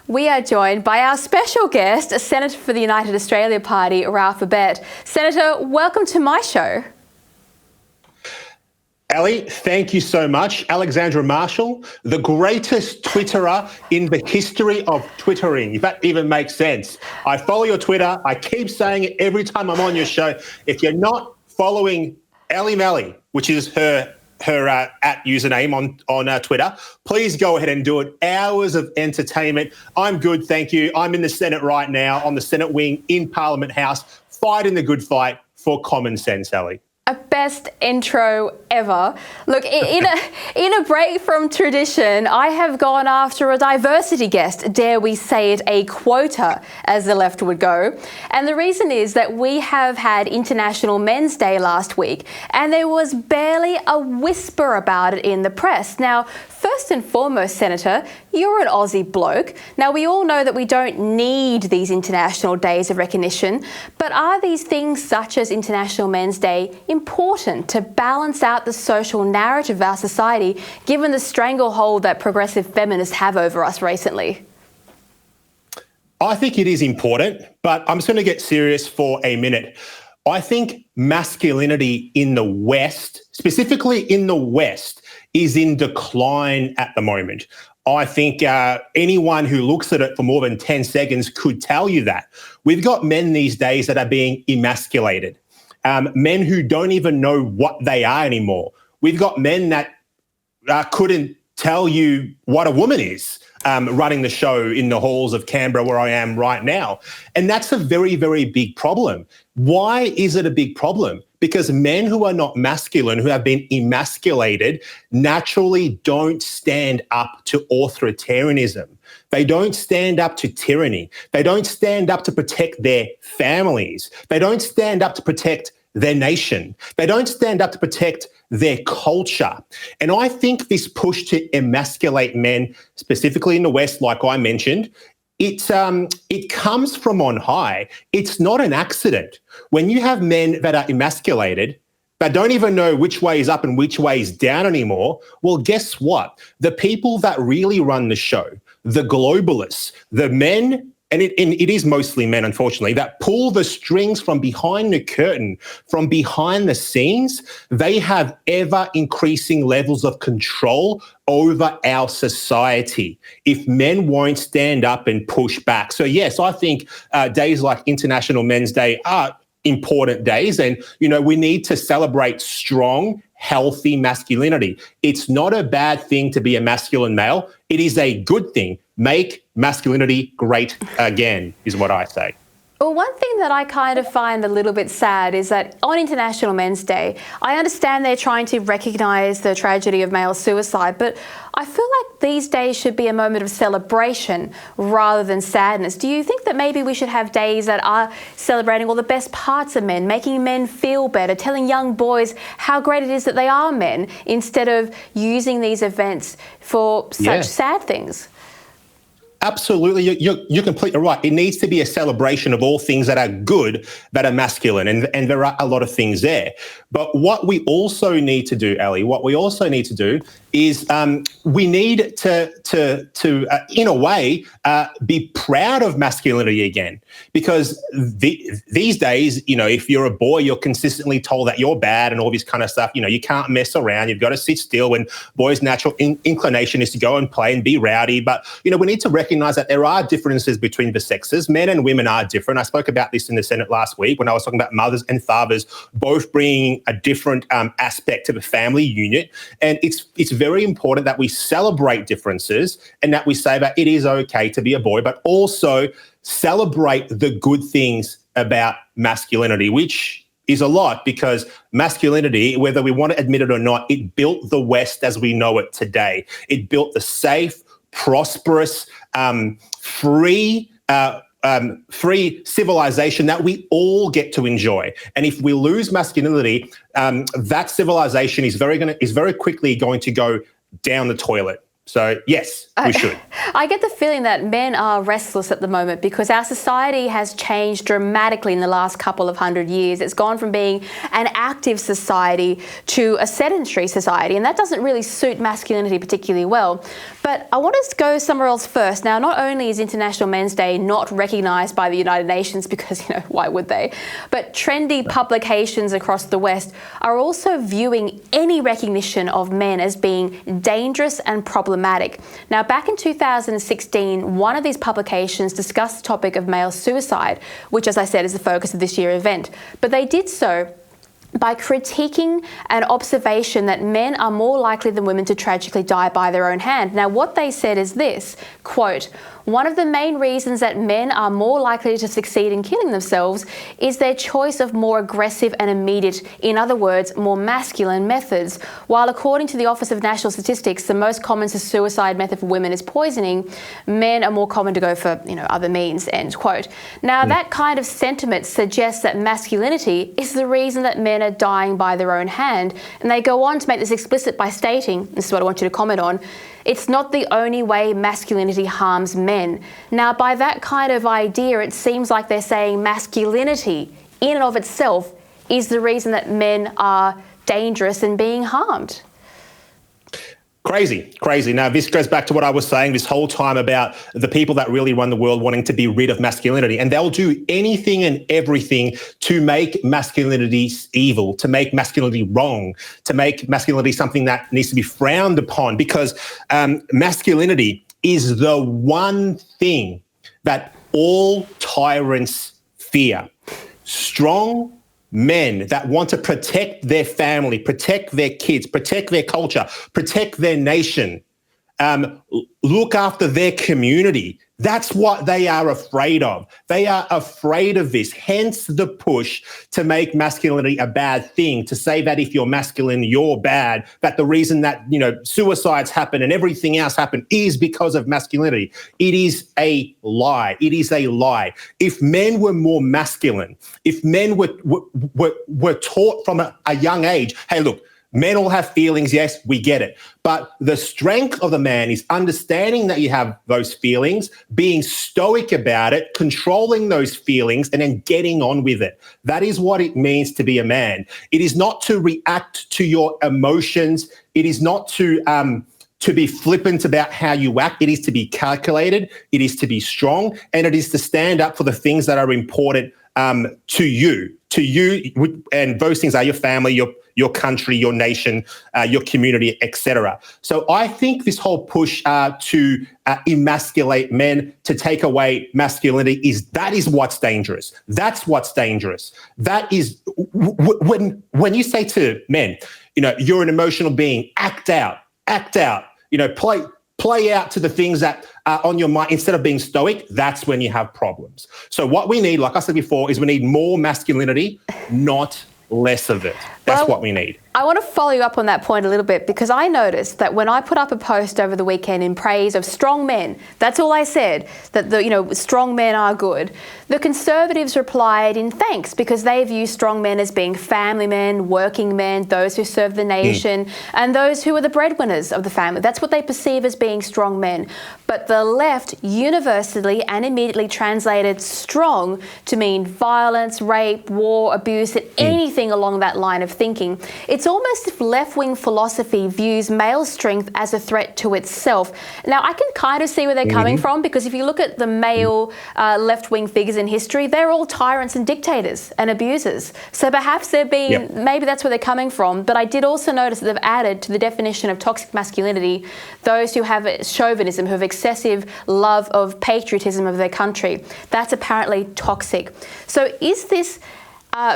We are joined by our special guest, Senator for the United Australia Party, Ralph Abet. Senator, welcome to my show. Ali, thank you so much. Alexandra Marshall, the greatest Twitterer in the history of Twittering, if that even makes sense. I follow your Twitter. I keep saying it every time I'm on your show. If you're not following Ellie Melly, which is her at username on Twitter, please go ahead and do it. Hours of entertainment. I'm good, thank you. I'm in the Senate right now, on the Senate wing in Parliament House, fighting the good fight for common sense, Ellie. A best intro ever. Look, in a break from tradition, I have gone after a diversity guest, dare we say it, a quota, as the left would go. And the reason is that we have had International Men's Day last week, and there was barely a whisper about it in the press. Now, first and foremost, Senator, you're an Aussie bloke. Now, we all know that we don't need these international days of recognition, but are these things such as International Men's Day important to balance out the social narrative of our society, given the stranglehold that progressive feminists have over us recently? I think it is important, but I'm just going to get serious for a minute. I think masculinity in the West, specifically in the West, is in decline at the moment. I think anyone who looks at it for more than 10 seconds could tell you that. We've got men these days that are being emasculated. Men who don't even know what they are anymore. We've got men that couldn't tell you what a woman is, running the show in the halls of Canberra where I am right now. And that's a very, very big problem. Why is it a big problem? Because men who are not masculine, who have been emasculated, naturally don't stand up to authoritarianism. They don't stand up to tyranny. They don't stand up to protect their families. They don't stand up to protect their nation. They don't stand up to protect their culture. And I think this push to emasculate men, specifically in the West, like I mentioned, it comes from on high. It's not an accident. When you have men that are emasculated, that don't even know which way is up and which way is down anymore, well, guess what? The people that really run the show, the globalists, the men, and it is mostly men, unfortunately, that pull the strings from behind the curtain, from behind the scenes, they have ever increasing levels of control over our society if men won't stand up and push back. So yes, I think days like International Men's Day are important days, and we need to celebrate strong, healthy masculinity. It's not a bad thing to be a masculine male. It is a good thing. Make masculinity great again, is what I say. Well, one thing that I kind of find a little bit sad is that on International Men's Day, I understand they're trying to recognise the tragedy of male suicide, but I feel like these days should be a moment of celebration rather than sadness. Do you think that maybe we should have days that are celebrating all the best parts of men, making men feel better, telling young boys how great it is that they are men, instead of using these events for such sad things? Absolutely, you're completely right. It needs to be a celebration of all things that are good, that are masculine, and there are a lot of things there. But what we also need to do, Ali, is we need to in a way, be proud of masculinity again. Because these days, if you're a boy, you're consistently told that you're bad and all this kind of stuff. You can't mess around. You've got to sit still when boys' natural inclination is to go and play and be rowdy. But, we need to recognize that there are differences between the sexes. Men and women are different. I spoke about this in the Senate last week when I was talking about mothers and fathers both bringing a different aspect to the family unit. And it's very important that we celebrate differences and that we say that it is okay to be a boy, but also celebrate the good things about masculinity, which is a lot, because masculinity, whether we want to admit it or not, it built the West as we know it today. It built the safe, prosperous, free civilization that we all get to enjoy. And if we lose masculinity, that civilization is very quickly going to go down the toilet. So yes, we should. I get the feeling that men are restless at the moment because our society has changed dramatically in the last couple of 100 years. It's gone from being an active society to a sedentary society, and that doesn't really suit masculinity particularly well. But I want us to go somewhere else first. Now, not only is International Men's Day not recognised by the United Nations because, why would they? But trendy publications across the West are also viewing any recognition of men as being dangerous and problematic. Now, back in 2016, one of these publications discussed the topic of male suicide, which, as I said, is the focus of this year's event. But they did so by critiquing an observation that men are more likely than women to tragically die by their own hand. Now, what they said is this, quote, "One of the main reasons that men are more likely to succeed in killing themselves is their choice of more aggressive and immediate, in other words, more masculine methods. While according to the Office of National Statistics, the most common suicide method for women is poisoning, men are more common to go for, other means," end quote. Now, that kind of sentiment suggests that masculinity is the reason that men are dying by their own hand. And they go on to make this explicit by stating, this is what I want you to comment on, "It's not the only way masculinity harms men." Now, by that kind of idea, it seems like they're saying masculinity in and of itself is the reason that men are dangerous and being harmed. Crazy. Now, this goes back to what I was saying this whole time about the people that really run the world wanting to be rid of masculinity. And they'll do anything and everything to make masculinity evil, to make masculinity wrong, to make masculinity something that needs to be frowned upon, because masculinity is the one thing that all tyrants fear. Strong men that want to protect their family, protect their kids, protect their culture, protect their nation, look after their community. That's what they are afraid of. They are afraid of this, hence the push to make masculinity a bad thing, to say that if you're masculine, you're bad, that the reason that, suicides happen and everything else happen is because of masculinity. It is a lie. It is a lie. If men were more masculine, if men were taught from a young age, hey, look, men all have feelings, yes, we get it. But the strength of the man is understanding that you have those feelings, being stoic about it, controlling those feelings, and then getting on with it. That is what it means to be a man. It is not to react to your emotions. It is not to be flippant about how you act. It is to be calculated. It is to be strong. And it is to stand up for the things that are important to you, and those things are your family, your country, your nation, your community, etc. So I think this whole push to emasculate men, to take away masculinity, is what's dangerous. That's what's dangerous. That is when you say to men, you're an emotional being, act out, play out to the things that are on your mind instead of being stoic. That's when you have problems. So what we need, like I said before, is we need more masculinity, not less of it. That's what we need. I want to follow you up on that point a little bit, because I noticed that when I put up a post over the weekend in praise of strong men, that's all I said, that strong men are good, the Conservatives replied in thanks, because they view strong men as being family men, working men, those who serve the nation, and those who are the breadwinners of the family. That's what they perceive as being strong men. But the left universally and immediately translated strong to mean violence, rape, war, abuse, and anything along that line of thinking. It's almost as if left-wing philosophy views male strength as a threat to itself. Now, I can kind of see where they're coming from, because if you look at the male left-wing figures in history, they're all tyrants and dictators and abusers. So perhaps maybe that's where they're coming from. But I did also notice that they've added to the definition of toxic masculinity those who have chauvinism, who have excessive love of patriotism of their country. That's apparently toxic. So is this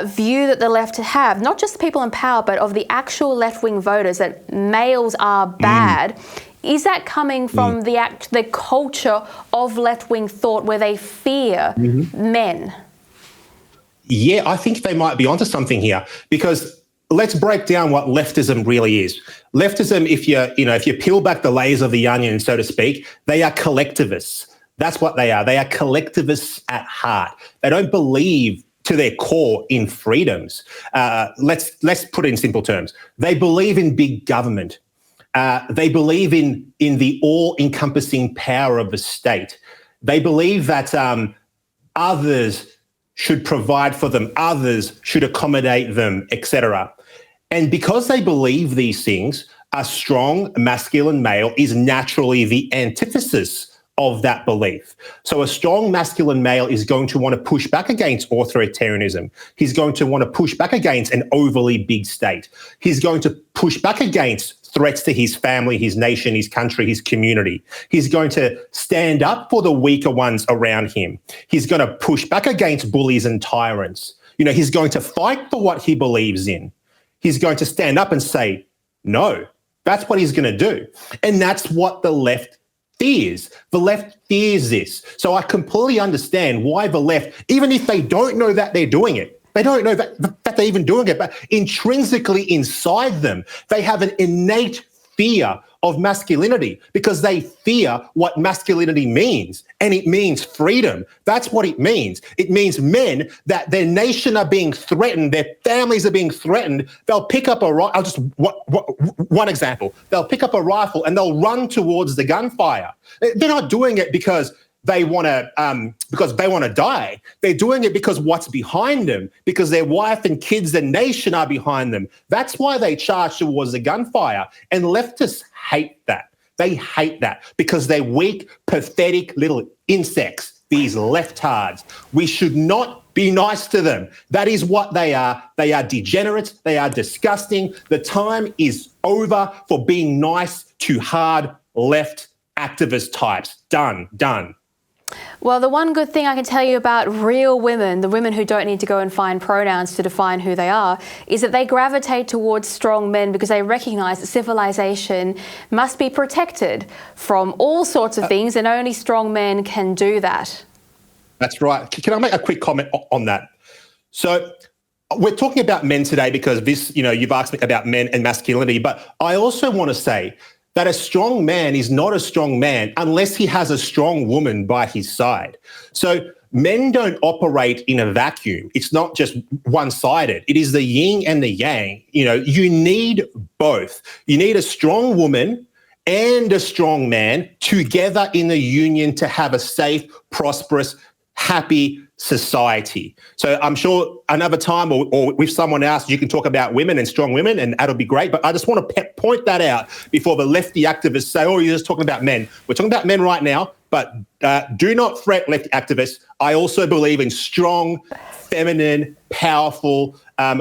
view that the left have, not just the people in power, but of the actual left-wing voters, that males are bad, is that coming from the culture of left-wing thought where they fear men? Yeah, I think they might be onto something here, because let's break down what leftism really is. Leftism, if you peel back the layers of the onion, so to speak, they are collectivists. That's what they are. They are collectivists at heart. They don't believe to their core in freedoms. Let's put it in simple terms. They believe in big government. They believe in the all-encompassing power of the state. They believe that others should provide for them, others should accommodate them, etc. And because they believe these things, a strong masculine male is naturally the antithesis of that belief. So a strong masculine male is going to want to push back against authoritarianism. He's going to want to push back against an overly big state. He's going to push back against threats to his family, his nation, his country, his community. He's going to stand up for the weaker ones around him. He's going to push back against bullies and tyrants. You know, he's going to fight for what he believes in. He's going to stand up and say, no. That's what he's going to do. And that's what the left fears. The left fears this. So I completely understand why the left, even if they don't know that they're doing it, they don't know that they're even doing it, but intrinsically inside them, they have an innate fear of masculinity because they fear what masculinity means. And it means freedom. That's what it means. It means men, that their nation are being threatened, their families are being threatened. They'll pick up a rifle. I'll just, one example. They'll pick up a rifle and they'll run towards the gunfire. They're not doing it because they want to die. They're doing it because what's behind them, because their wife and kids and nation are behind them. That's why they charge towards the gunfire. And leftists hate that. They hate that because they're weak, pathetic little insects, these leftards. We should not be nice to them. That is what they are. They are degenerates. They are disgusting. The time is over for being nice to hard left activist types. Done. Well, the one good thing I can tell you about real women, the women who don't need to go and find pronouns to define who they are, is that they gravitate towards strong men because they recognise that civilization must be protected from all sorts of things, and only strong men can do that. That's right. Can I make a quick comment on that? So we're talking about men today because this, you've asked me about men and masculinity, but I also want to say that a strong man is not a strong man unless he has a strong woman by his side. So men don't operate in a vacuum. It's not just one-sided. It is the yin and the yang. You need both. You need a strong woman and a strong man together in a union to have a safe, prosperous, happy society. So I'm sure another time or with someone else, you can talk about women and strong women, and that'll be great. But I just want to point that out before the lefty activists say, oh, you're just talking about men. We're talking about men right now, but do not fret, lefty activists. I also believe in strong, feminine, powerful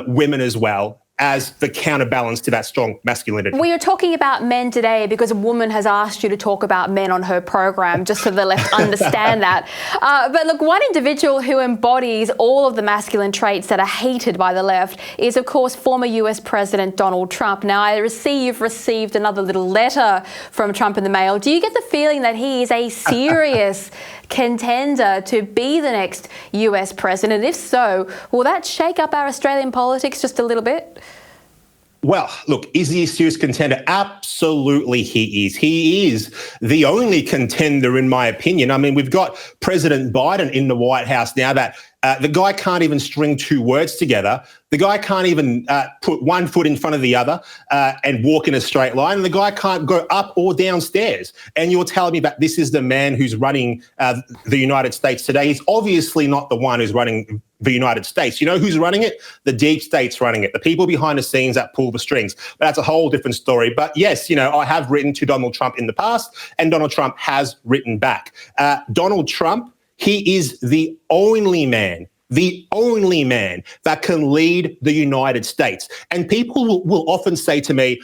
women as well, as the counterbalance to that strong masculinity. We are talking about men today because a woman has asked you to talk about men on her program, just so the left understand that. But look, one individual who embodies all of the masculine traits that are hated by the left is, of course, former US President Donald Trump. Now, I see you've received another little letter from Trump in the mail. Do you get the feeling that he is a serious contender to be the next US president? If so, will that shake up our Australian politics just a little bit? Well, look, is he a serious contender? Absolutely he is. He is the only contender, in my opinion. I mean, we've got President Biden in the White House now that the guy can't even string two words together. The guy can't even put one foot in front of the other and walk in a straight line. And the guy can't go up or downstairs. And you're telling me that this is the man who's running the United States today. He's obviously not the one who's running the United States. You know who's running it? The deep state's running it. The people behind the scenes that pull the strings. But that's a whole different story. But yes, I have written to Donald Trump in the past, and Donald Trump has written back. Donald Trump, he is the only man that can lead the United States. And people will often say to me,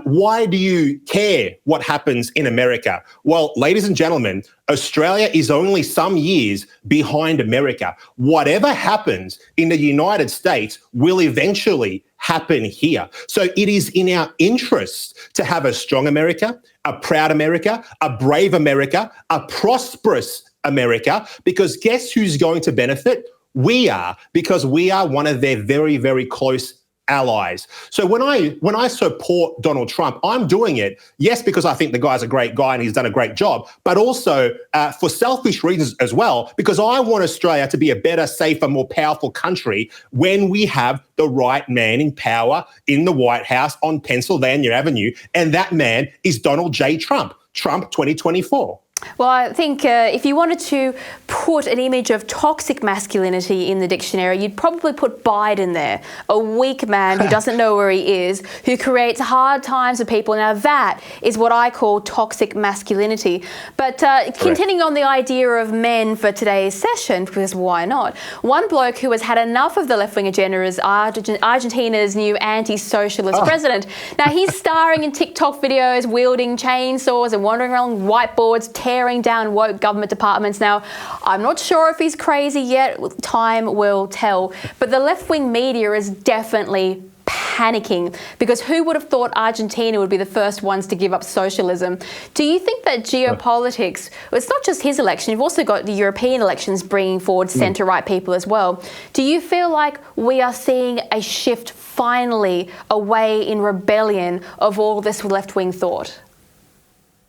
why do you care what happens in America? Well, ladies and gentlemen, Australia is only some years behind America. Whatever happens in the United States will eventually happen here. So it is in our interest to have a strong America, a proud America, a brave America, a prosperous America, because guess who's going to benefit? We are, because we are one of their very, very close allies. So when I support Donald Trump, I'm doing it, yes, because I think the guy's a great guy and he's done a great job, but also for selfish reasons as well, because I want Australia to be a better, safer, more powerful country when we have the right man in power in the White House on Pennsylvania Avenue, and that man is Donald J. Trump 2024. Well, I think if you wanted to put an image of toxic masculinity in the dictionary, you'd probably put Biden there, a weak man who doesn't know where he is, who creates hard times for people. Now, that is what I call toxic masculinity. But continuing on the idea of men for today's session, because why not? One bloke who has had enough of the left-wing agenda is Argentina's new anti-socialist president. Now, he's starring in TikTok videos, wielding chainsaws and wandering around whiteboards, tearing down woke government departments. Now, I'm not sure if he's crazy yet. Time will tell. But the left-wing media is definitely panicking, because who would have thought Argentina would be the first ones to give up socialism? Do you think that geopolitics, it's not just his election, you've also got the European elections bringing forward centre-right people as well. Do you feel like we are seeing a shift finally away in rebellion of all this left-wing thought?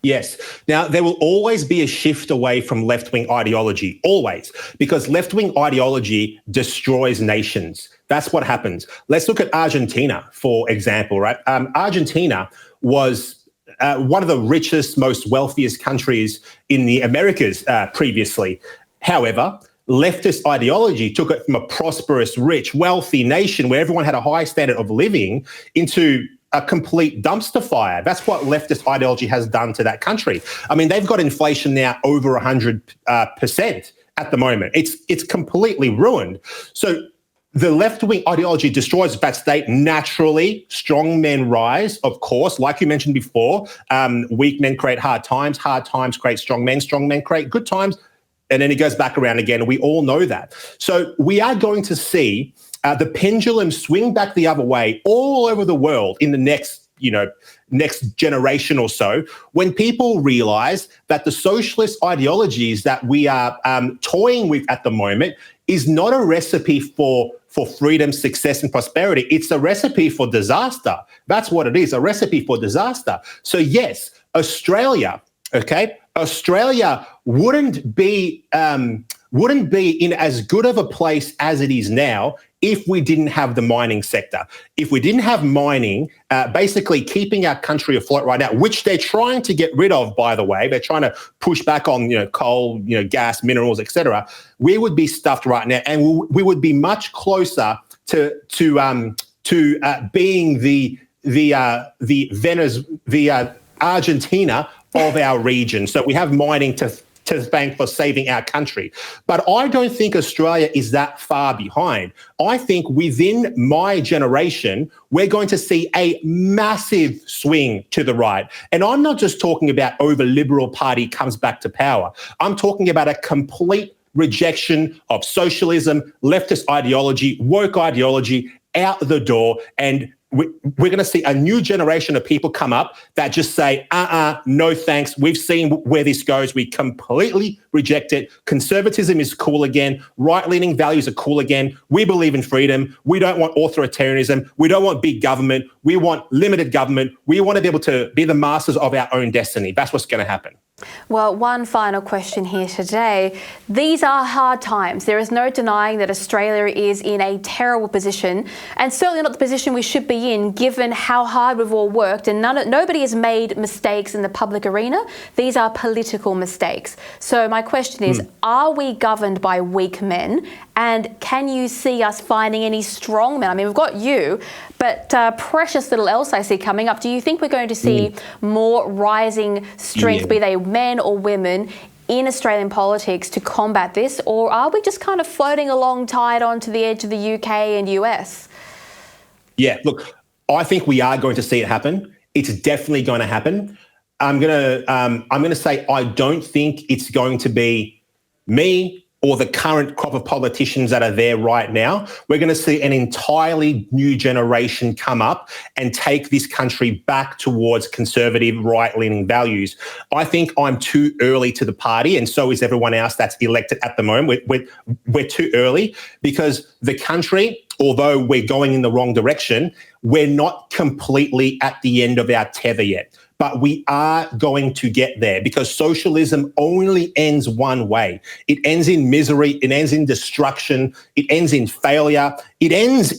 Yes. Now, there will always be a shift away from left-wing ideology, always, because left-wing ideology destroys nations. That's what happens. Let's look at Argentina, for example, right? Argentina was one of the richest, most wealthiest countries in the Americas previously. However, leftist ideology took it from a prosperous, rich, wealthy nation where everyone had a high standard of living into a complete dumpster fire. That's what leftist ideology has done to that country. I mean, they've got inflation now over 100% at the moment. It's completely ruined. So the left-wing ideology destroys that state. Naturally, strong men rise, of course. Like you mentioned before, weak men create hard times create strong men create good times, and then it goes back around again. We all know that. So we are going to see the pendulum swing back the other way all over the world in the next generation or so, when people realize that the socialist ideologies that we are toying with at the moment is not a recipe for freedom, success, and prosperity. It's a recipe for disaster. That's what it is, a recipe for disaster. So yes, Australia wouldn't be in as good of a place as it is now if we didn't have the mining sector. If we didn't have mining, basically keeping our country afloat right now, which they're trying to get rid of, by the way, they're trying to push back on coal, gas, minerals, etc. We would be stuffed right now, and we would be much closer to being the Argentina of our region. So we have mining to thank for saving our country. But I don't think Australia is that far behind. I think within my generation, we're going to see a massive swing to the right. And I'm not just talking about over Liberal Party comes back to power. I'm talking about a complete rejection of socialism, leftist ideology, woke ideology out the door, and we're going to see a new generation of people come up that just say, no thanks. We've seen where this goes. We completely reject it. Conservatism is cool again. Right-leaning values are cool again. We believe in freedom. We don't want authoritarianism. We don't want big government. We want limited government. We want to be able to be the masters of our own destiny. That's what's going to happen. Well, one final question here today. These are hard times. There is no denying that Australia is in a terrible position, and certainly not the position we should be in, given how hard we've all worked, and nobody has made mistakes in the public arena. These are political mistakes. So my question is, are we governed by weak men? And can you see us finding any strong men? I mean, we've got you, but precious little else I see coming up. Do you think we're going to see more rising strength, be they men or women, in Australian politics to combat this? Or are we just kind of floating along tied onto the edge of the UK and US? Yeah, look, I think we are going to see it happen. It's definitely going to happen. I'm going to say I don't think it's going to be me or the current crop of politicians that are there right now. We're going to see an entirely new generation come up and take this country back towards conservative, right-leaning values. I think I'm too early to the party, and so is everyone else that's elected at the moment. We're too early, because the country although we're going in the wrong direction, we're not completely at the end of our tether yet. But we are going to get there, because socialism only ends one way. It ends in misery. It ends in destruction. It ends in failure. It ends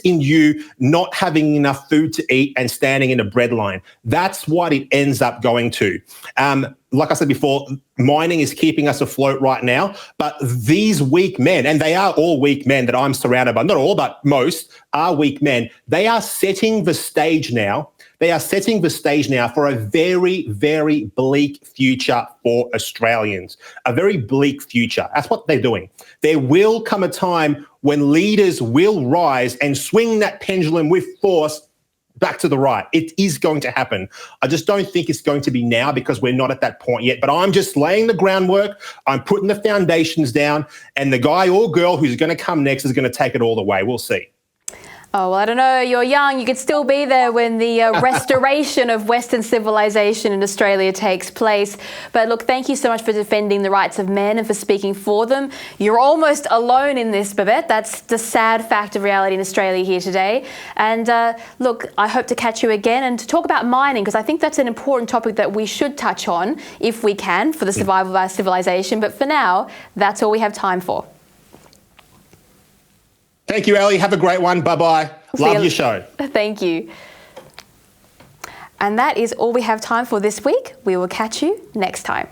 in you not having enough food to eat and standing in a bread line. That's what it ends up going to. Like I said before, mining is keeping us afloat right now, but these weak men, and they are all weak men that I'm surrounded by, not all, but most are weak men. They are setting the stage now. They are setting the stage now for a very, very bleak future for Australians, a very bleak future. That's what they're doing. There will come a time when leaders will rise and swing that pendulum with force back to the right. It is going to happen. I just don't think it's going to be now, because we're not at that point yet. But I'm just laying the groundwork. I'm putting the foundations down, and the guy or girl who's going to come next is going to take it all the way. We'll see. Oh, well, I don't know. You're young. You could still be there when the restoration of Western civilization in Australia takes place. But look, thank you so much for defending the rights of men and for speaking for them. You're almost alone in this, Babette. That's the sad fact of reality in Australia here today. And look, I hope to catch you again and to talk about mining, because I think that's an important topic that we should touch on if we can for the survival of our civilization. But for now, that's all we have time for. Thank you, Ali. Have a great one. Bye-bye. Love your show. Thank you. And that is all we have time for this week. We will catch you next time.